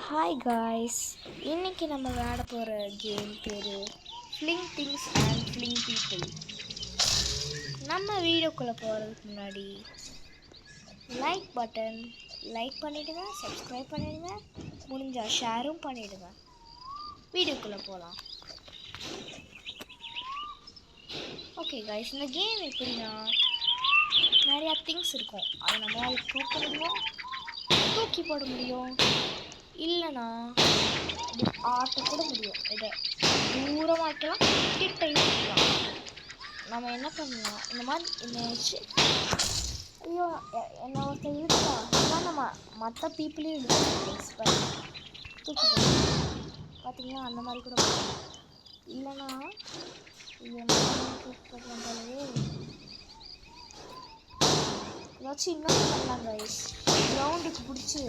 Hi guys, இன்னைக்கு நம்ம விளையாட போகிற கேம் பேர் fling things and fling people. நம்ம வீடியோக்குள்ளே போகிறதுக்கு முன்னாடி லைக் பட்டன் லைக் பண்ணிவிடுங்க, சப்ஸ்கிரைப் பண்ணிவிடுங்க, முடிஞ்சால் ஷேரும் பண்ணிவிடுங்க. வீடியோக்குள்ளே போகலாம். ஓகே காய்ஸ், இந்த கேம் எப்படின்னா நிறையா திங்ஸ் இருக்கும். அதை நம்மளால் தூக்க முடியும், தூக்கி போட முடியும், இல்லைனா இப்படி ஆட்ட கூட முடியும். இதை தூரமாக வைக்கலாம், கிட்டையும் வைக்கலாம். நம்ம என்ன பண்ணலாம், இந்த மாதிரி என்னை வச்சு ஐயோ என்னை ஒருத்தர் இழுத்தா இதான் நம்ம மற்ற பீப்புளையும் இழுக்கலாம். தூக்கி போடலாம் பார்த்தீங்கன்னா, அந்த மாதிரி கூட பண்ணலாம். இல்லைனா தூக்கி போடலாம் போலவே. ஏதாச்சும் இன்னொன்று பண்ணலாம் கைஸ். கிரவுண்டுக்கு பிடிச்சி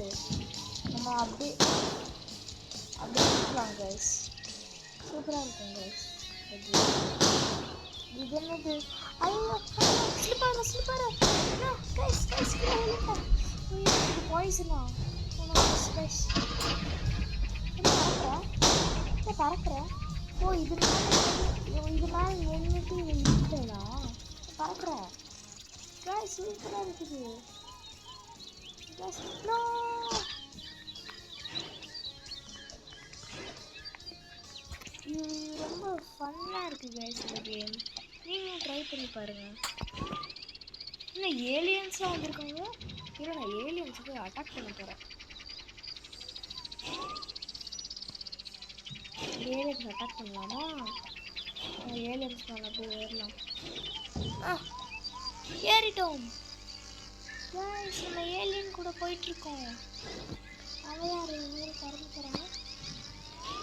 நம்ம அப்படியே இருக்கலாம் கைஸ். சூப்பராக இருக்கும் கைஸ். இது என்னது? ஐயோ ஸ்லிப்பர் கைஸ் இது பாய்சனா? கைஸ் பறக்கிறேன். ஓ இது மேலே நின்றுட்டு நின்றுட்டேனா? பறக்கிறேன் கைஸ். சூப்பராக இருக்குது கைஸ். இது ரொம்ப ஃபன்னாக இருக்குது கைஸ். இந்த கேம் நீங்களும் ட்ரை பண்ணி பாருங்கள். இன்னும் ஏலியன்ஸ்லாம் வந்திருக்காங்க. இல்லை, நான் ஏலியன்ஸுக்கு அட்டாக் பண்ண போகிறேன். ஏலியன்ஸ் அட்டாக் பண்ணலாமா? ஏலியன்ஸ் மேலே போய் ஏறலாம். ஏறிட்டோம் கைஸ். நம்ம ஏலியன் கூட போயிட்டுருக்கோம். அவன் யார் பறந்து போகிறாங்க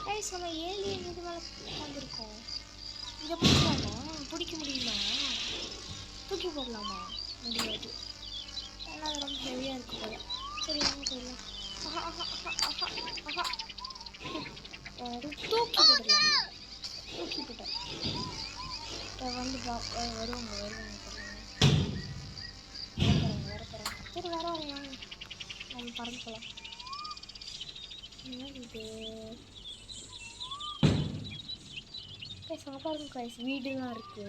கைஸ். நம்ம ஏலியன் இது மேலே உட்காந்துருக்கோம். இதை பிடிக்கலாமா? பிடிக்க முடியுமா? தூக்கி போடலாமா? முடியாது, ஏன்னா அது ரொம்ப ஹெவியாக இருக்கு போல. சரி வாங்க போயிடலாம். தூக்கி போடலாம். தூக்கி போட்டேன். வந்து வருவாங்க வரப்போகிறாங்க. சரி வராங்க, நம்ம பறந்து போகலாம். என்ன இது சாப்பாடு கைஸ். வீடுலாம் இருக்கு.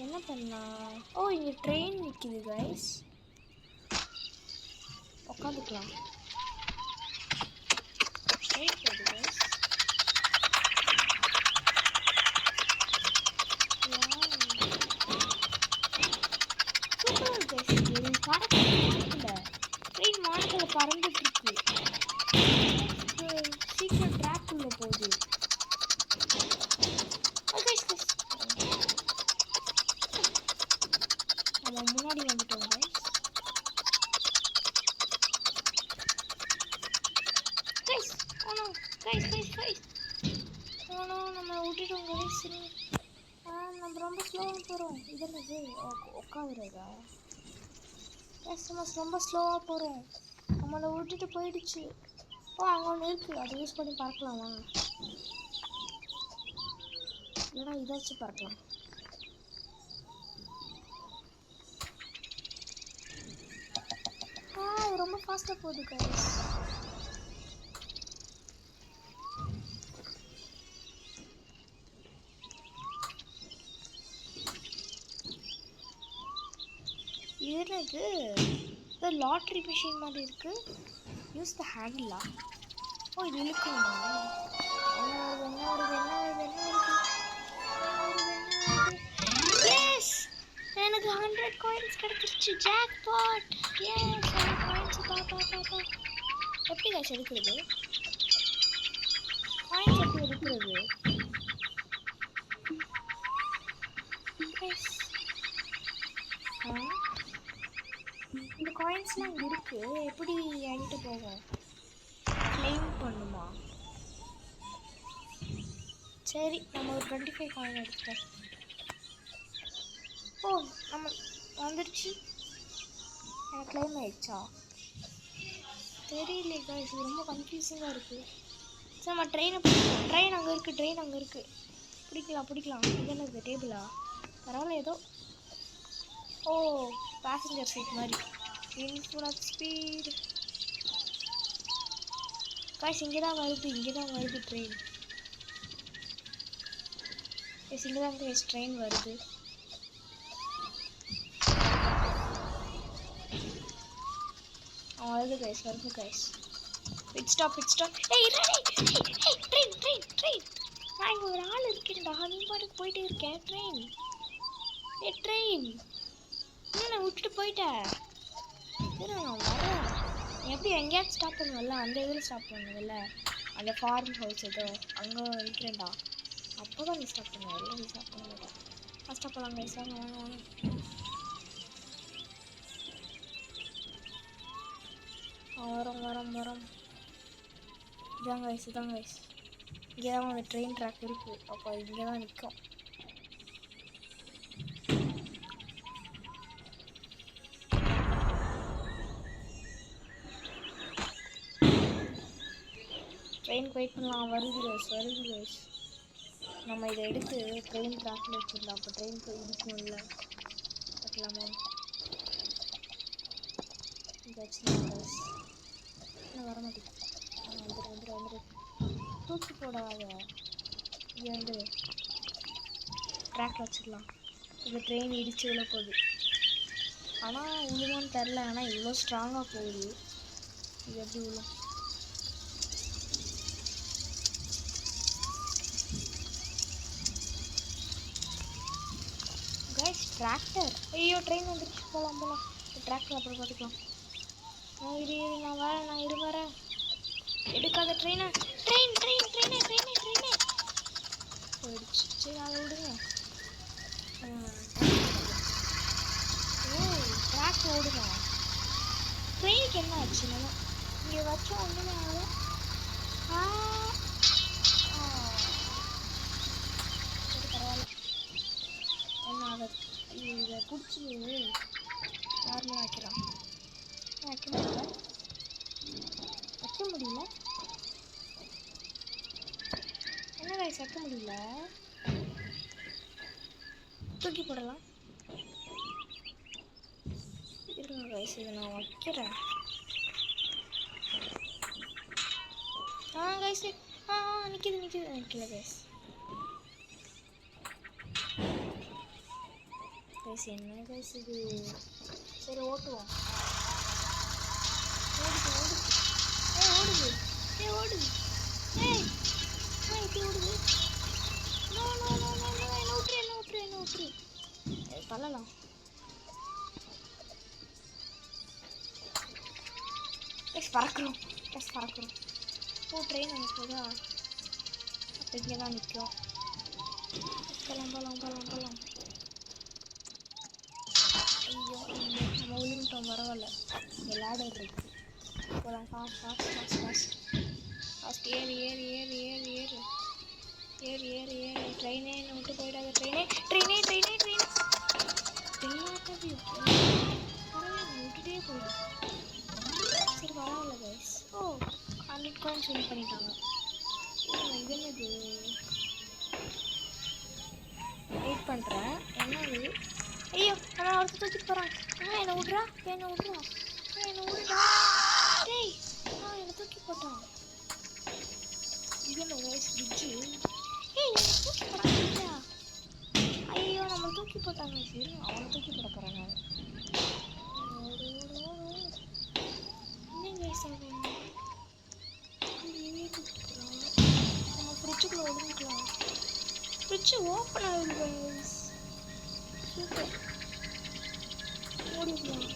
என்ன பண்ணலாம்? ஓ இங்கே ட்ரெயின் நிற்கிது கைஸ். உட்காந்துக்கலாம். ட்ரெயின் போகுது கைஸ். சூப்பராக கைஸ். இது பறக்கல, ட்ரெயின் வானத்தில் பறந்துட்டு இருக்கு. சீக்கிரம் ட்ராக் உள்ள போகுது. நம்ம முன்னாடி வந்துட்டோம் கைஸ். நம்ம விட்டுட்டோம் கைஸ். நம்ம ரொம்ப ஸ்லோவாக போகிறோம். இது என்னது? உட்காந்துருக்கா கைஸ். நம்ம ரொம்ப ஸ்லோவாக போகிறோம். நம்மளை விட்டுட்டு போயிடுச்சு. அங்கே ஒன்று இருக்குது, அதை யூஸ் பண்ணி பறக்கலாமா? இல்லைனா இதாச்சும் பறக்கலாம். இது ரொம்ப ஃபாஸ்ட்டாக போகுது கைஸ். இது என்னது? லாட்ரி மிஷின் மாதிரி இருக்கு. Use the ஹேண்டிலா? ஓ இது இழுக்கணுமா? என்ன வருது? எஸ், எனக்கு 100 காயின்ஸ் கிடைச்சிருச்சு. ஜாக்பாட். எஸ், காயின்ஸ் பாப்பா. எப்படி காசு எடுக்கிறது? காயின்ஸ் எப்படி எடுக்கிறது? இந்த காயின்ஸ்லாம் இங்கே இருக்கு. எப்படி என்கிட்ட போகும்? கிளைம் பண்ணுமா? சரி, நம்ம ஒரு 25 காயின் எடுத்துட்டோம். ஓ நம்ம வந்துடுச்சு. எனக்கு கிளைம் ஆயிடுச்சா தெரியல கைஸ். இது ரொம்ப கன்ஃபியூசிங்காக இருக்குது. சரி நம்ம ட்ரெயின் அங்கே இருக்குது. பிடிக்கலாம். இது என்னது? டேபிளா? பரவாயில்ல ஏதோ. ஓ பேசஞ்சர் சீட் மாதிரி. இன்ஃபுல் ஸ்பீட். காய்ஸ் இங்கே தான் வருது ட்ரெயின். இங்கே தான் கைஸ் ட்ரெயின் வருது. வருது கைஸ். Bit stop. ஏய் ட்ரெயின். நான் இங்கே ஒரு ஆள் இருக்கேன்டா, நீ பாட்டுக்கு போயிட்டே இருக்கேன். ட்ரெயின் நான் விட்டுட்டு போயிட்டேன். நான் வரேன். எப்படி எங்கேயாச்சும் ஸ்டாப் பண்ணுவல்ல, அந்த இதில் ஸ்டாப் பண்ணுவல்ல, அந்த ஃபார்ம் ஹவுஸ் ஏதோ அங்கே இருக்கிறேன்டா. அப்போ தான் நீ ஸ்டாப் பண்ணுவேன். இல்லை நீ ஸ்டாப் பண்ண மாட்டேன். ஃபஸ்ட்டாக போகலாம் கைஸ். வாங்க. வரோம். இதான் கைஸ். இங்கே தான் அந்த ட்ரெயின் ட்ராக் இருக்குது. அப்போ இங்கே தான் நிற்கும். ட்ரெயினுக்கு வெயிட் பண்ணலாம். வருது கைஸ். நம்ம இதை எடுத்து ட்ரெயின் ட்ராக்கில் வச்சிடலாம். அப்போ ட்ரெயினுக்கு இடிக்கும்ல, வைக்கலாமா? இங்கே வச்சுக்கலாம் கைஸ். இன்னும் வர மாட்டேங்குது. வந்துடு. தூக்கி போடாத. இங்கே வந்து ட்ராக் வச்சிடலாம். இப்போ ட்ரெயின் இடிச்சு விழ போகுது. ஆனால் விழுமான்னு தெரில. ஆனால் இவ்வளோ ஸ்ட்ராங்காக போகுது. இது எப்படி விழும்? Guys tractor. ஐயோ ட்ரெயின் வந்துருச்சு. போகலாம். டிராக்டர் அப்புறம் பார்த்துக்கலாம். நான் வரேன். எடுக்காத ட்ரெயின் போயிடுச்சு. சரி அதை விடுங்க. ட்ராக் ஓடுங்க. ட்ரெயினுக்கு என்ன ஆச்சு? நம்ம இங்கே வச்சோம் ஒன்றுமே ஆகல. சரி பரவாயில்ல, ஒன்றும் ஆகாது. இதை பிடிச்சி நார்மலாக வைக்கலாம். வைக்க முடியல. என்ன கைஸ் வைக்க முடியல? தூக்கி போடலாம். இருங்க கைஸ், இதை நான் வைக்கிறேன். கைஸ் நிற்கிது கைஸ். என்ன கைஸ் இது? சரி ஓட்டுவோம். ஓடுது. எப்படி ஓடுது? என்ன விட்டுரு. தள்ளலாம். பறக்கிறோம். ட்ரெயின் அனுப்புதா? அப்போ இங்கே தான் நிற்கும். போகலாம். ஐயோ நம்ம விழுந்துட்டோம். பரவாயில்ல, இங்கே லேடர் இருக்கு. போகலாம். ஃபாஸ்ட். ஏறு. ட்ரெயினே என்ன விட்டு போயிடாத. ட்ரெயினே எல்லாத்தையும் விட்டுட்டே போயிடும். சரி பரவாயில்ல கைஸ். 100 coins வின் பண்ணிட்டாங்க. இது என்னது? வெயிட் பண்ணுறேன். என்னது? ஐயோ நான் ஒருத்தர் தூக்கிட்டு போகிறான். என்னை விட்றா. டேய் என்னை தூக்கி போட்டான். இது என்ன கைஸ்? பிரிட்ஜு. என்னை தூக்கி போட்டாங்க. ஐயோ நம்ம தூக்கி போட்டாங்க. சரி அவனை தூக்கி போட போகிறாங்க. என்ன கைஸ் ஆகும்? நம்ம ஃப்ரிட்ஜுக்குள்ளே ஒதுங்கிக்கலாம். ஃப்ரிட்ஜு ஓப்பன் ஆகுது கைஸ். சூப்பர். ஓடிக்கலாம்.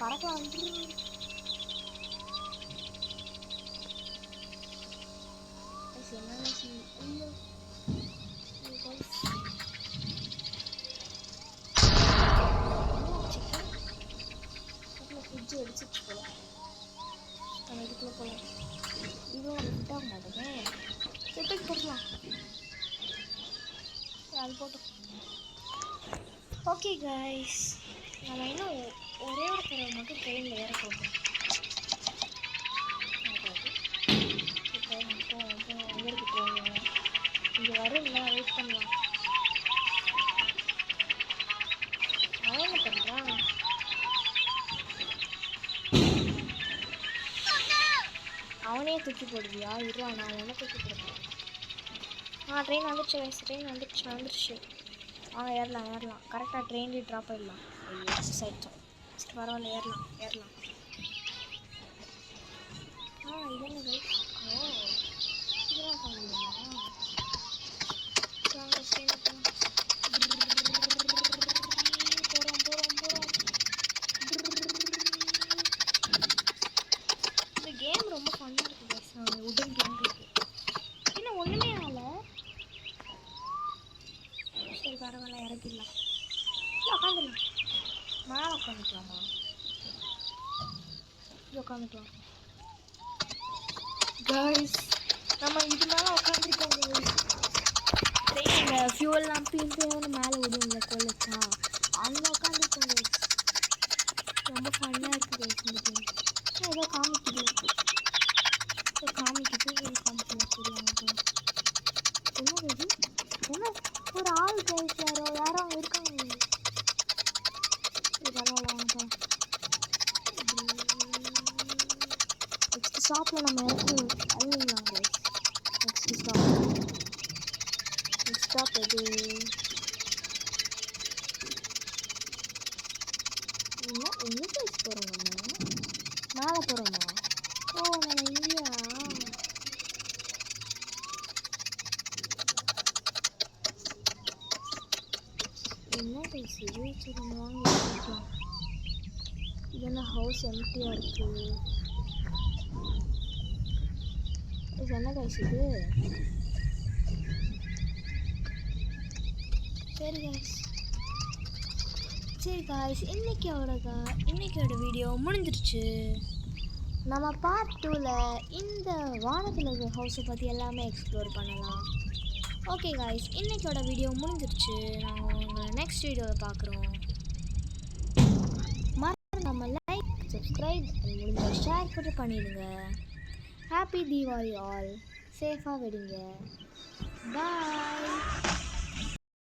பறக்கலாம். என்ன ஐயோ ஃப்ரிட்ஜு அடிச்சிட்டு போகலாம். நம்ம இதுக்குள்ளே போகலாம். இவ்வளோ நம்ம விட்டாக மாட்டோமே. செத்துக்கு போடலாம். அது போட்டோம். ஓகே கைஸ், நம்ம இன்னும் ஒரே ஒரு தடவை மட்டும் ட்ரெயினில் ஏற போகிறோம். இப்போ ஊருக்கு போவோம். இங்கே வரும்ல, வெயிட் பண்ணலாம். அவன் என்ன பண்ணுறான்? என்னையே தூக்கி போடுவியா? இருவா, நான் உன்னை தூக்கி போடுவேன். ட்ரெயின் வந்துடுச்சு கைஸ், ட்ரெயின் வந்துடுச்சு. வாங்க ஏறலாம். கரெக்டாக ட்ரெயின்லேயே ட்ராப் ஆகிடலாம். ஐயோ மிஸ் ஆகிடுச்சோம். ஃபஸ்ட்டு பரவாயில்ல, ஏறலாம். இது என்ன கைஸ்? ஓ இதெல்லாம் பண்ண முடியுமா? வாங்க ட்ரெயினில் போகலாம். போகிறோம். இந்த கேம் ரொம்ப ஃபன்னாக இருக்குது கைஸ். உடன் கேம் இருக்குது. இன்னும் ஒன்றுமே ஆகலை. சரி பரவாயில்ல, இறக்கிடலாம். இல்லை உட்காந்துடலாம். மேலே உட்காந்துக்கலாமா? இது உட்காந்துக்கலாம் கைஸ். நம்ம இது மேலே உட்காந்துருக்கோம் கைஸ். ட்ரெயினில் ஃபியூவல்லாம் தீர்ந்து மேலே விடுவோம்ல கொலைச்சா, அதில் உட்காந்துருக்கோம் கைஸ். ரொம்ப ஃபன்னாக இருக்குது கைஸ் இந்த கேம். ஏதோ காமிக்குது தெரியாமல். என்ன இது? என்ன ஒரு ஆள் கைஸ்? யாரோ அங்கே இருக்காங்க. பரவாயில்ல. நெக்ஸ்ட் ஸ்டாப்பில் நம்ம இறங்கிடலாம் கைஸ். நெக்ஸ்ட் ஸ்டாப் எது? எங்கே கைஸ் போகிறோம்? நம்ம மேலே போகிறோமா? ஓ நம்ம இந்தியா. என்ன கைஸ் இது? சரி நம்ம வாங்கிக்கலாம். இது என்ன ஹவுஸ் எம்டியாக இருக்குது? இது என்ன கைஸ் இது? சரி காய்ஸ், இன்னைக்கோட வீடியோ முடிஞ்சிருச்சு. நம்ம பார்ட் 2ல் இந்த வானத்தில் இருக்கிற ஹவுஸை பற்றி எல்லாமே எக்ஸ்ப்ளோர் பண்ணலாம். ஓகே காய்ஸ், இன்னைக்கோட வீடியோ முடிஞ்சிருச்சு. நாங்கள் உங்களை நெக்ஸ்ட் வீடியோவில் பார்க்குறோம். நம்ம லைக், சப்ஸ்கிரைப், முடிஞ்ச ஷேர் கூட பண்ணிடுங்க. Happy Deepavali all. சேஃபாக விடுங்க. பாய்.